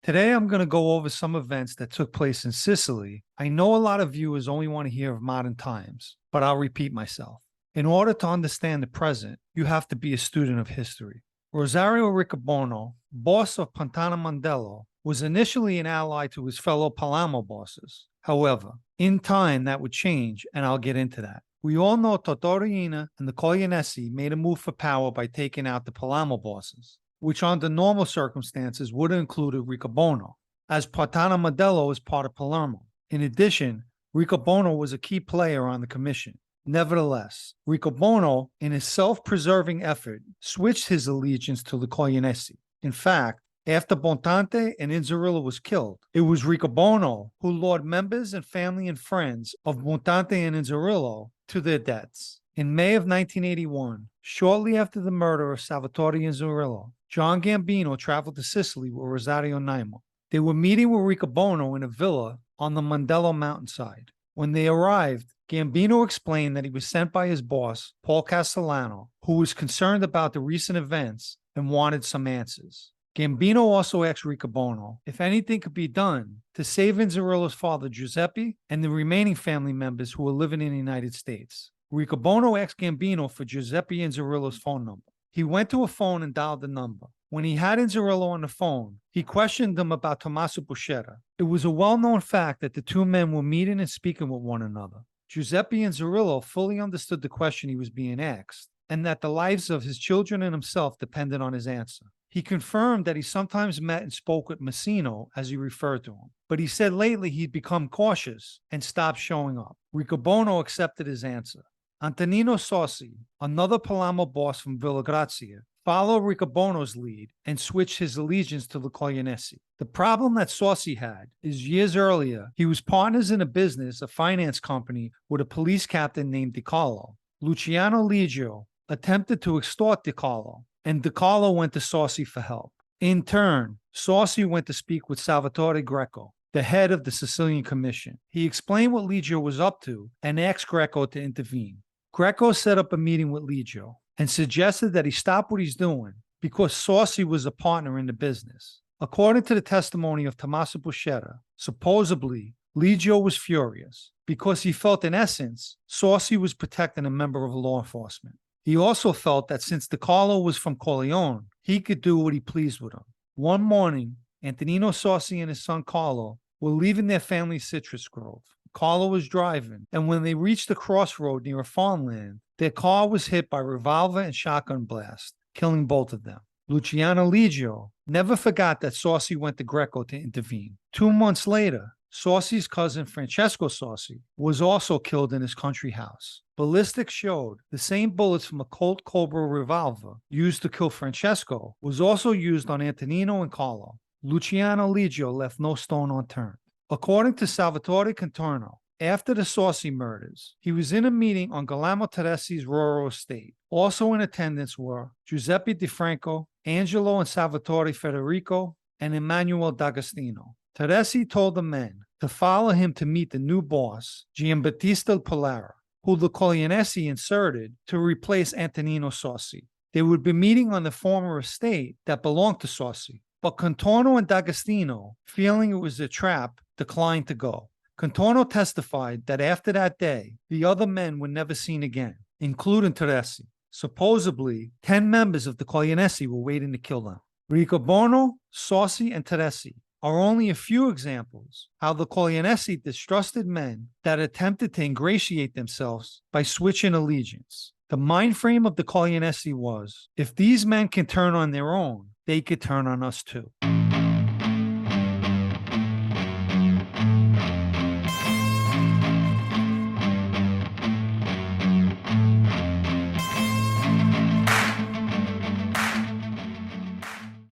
Today, I'm going to go over some events that took place in Sicily. I know a lot of viewers only want to hear of modern times, but I'll repeat myself. In order to understand the present, you have to be a student of history. Rosario Riccobono, boss of Pantana Mondello, was initially an ally to his fellow Palermo bosses. However, in time that would change, and I'll get into that. We all know Totorina and the Corleonesi made a move for power by taking out the Palermo bosses, which under normal circumstances would have included Riccobono, as Pantana Mondello is part of Palermo. In addition, Riccobono was a key player on the commission. Nevertheless, Riccobono, in his self-preserving effort, switched his allegiance to the Corleonesi. In fact, after Bontante and Inzerillo was killed, it was Riccobono who lured members and family and friends of Bontante and Inzerillo to their deaths. In May of 1981, shortly after the murder of Salvatore Inzerillo, John Gambino traveled to Sicily with Rosario Naimo. They were meeting with Riccobono in a villa on the Mondello mountainside. When they arrived, Gambino explained that he was sent by his boss, Paul Castellano, who was concerned about the recent events and wanted some answers. Gambino also asked Riccobono if anything could be done to save Inzerillo's father, Giuseppe, and the remaining family members who were living in the United States. Riccobono asked Gambino for Giuseppe Inzerillo's phone number. He went to a phone and dialed the number. When he had Inzerillo on the phone, he questioned him about Tommaso Buscetta. It was a well-known fact that the two men were meeting and speaking with one another. Giuseppe Inzerillo fully understood the question he was being asked, and that the lives of his children and himself depended on his answer. He confirmed that he sometimes met and spoke with Massino, as he referred to him, but he said lately he'd become cautious and stopped showing up. Riccobono accepted his answer. Antonino Sossi, another Palermo boss from Villa Grazia, followed Riccobono's lead and switched his allegiance to the Corleonesi. The problem that Sossi had is years earlier, he was partners in a finance company, with a police captain named Di Carlo. Luciano Ligio attempted to extort Di Carlo, and Di Carlo went to Sossi for help. In turn, Sossi went to speak with Salvatore Greco, the head of the Sicilian Commission. He explained what Ligio was up to and asked Greco to intervene. Greco set up a meeting with Ligio and suggested that he stop what he's doing because Sossi was a partner in the business. According to the testimony of Tommaso Buscetta, supposedly, Ligio was furious because he felt, in essence, Sossi was protecting a member of law enforcement. He also felt that since Di Carlo was from Corleone, he could do what he pleased with him. One morning, Antonino Sossi and his son Carlo were leaving their family's citrus grove. Carlo was driving, and when they reached a crossroad near a farmland, their car was hit by revolver and shotgun blast, killing both of them. Luciano Ligio never forgot that Sossi went to Greco to intervene. 2 months later, Sossi's cousin Francesco Sossi was also killed in his country house. Ballistics showed the same bullets from a Colt Cobra revolver used to kill Francesco was also used on Antonino and Carlo. Luciano Ligio left no stone unturned. According to Salvatore Contorno, after the Sossi murders, he was in a meeting on Guglielmo Teresi's rural estate. Also in attendance were Giuseppe Di Franco, Angelo and Salvatore Federico, and Emanuele D'Agostino. Teresi told the men to follow him to meet the new boss, Giambattista Polaro, who the Corleonesi inserted to replace Antonino Sossi. They would be meeting on the former estate that belonged to Sossi, but Contorno and D'Agostino, feeling it was a trap, declined to go. Contorno testified that after that day, the other men were never seen again, including Teresi. Supposedly, 10 members of the Corleonesi were waiting to kill them. Riccobono, Sossi, and Teresi are only a few examples how the Corleonesi distrusted men that attempted to ingratiate themselves by switching allegiance. The mind frame of the Corleonesi was, if these men can turn on their own, they could turn on us too.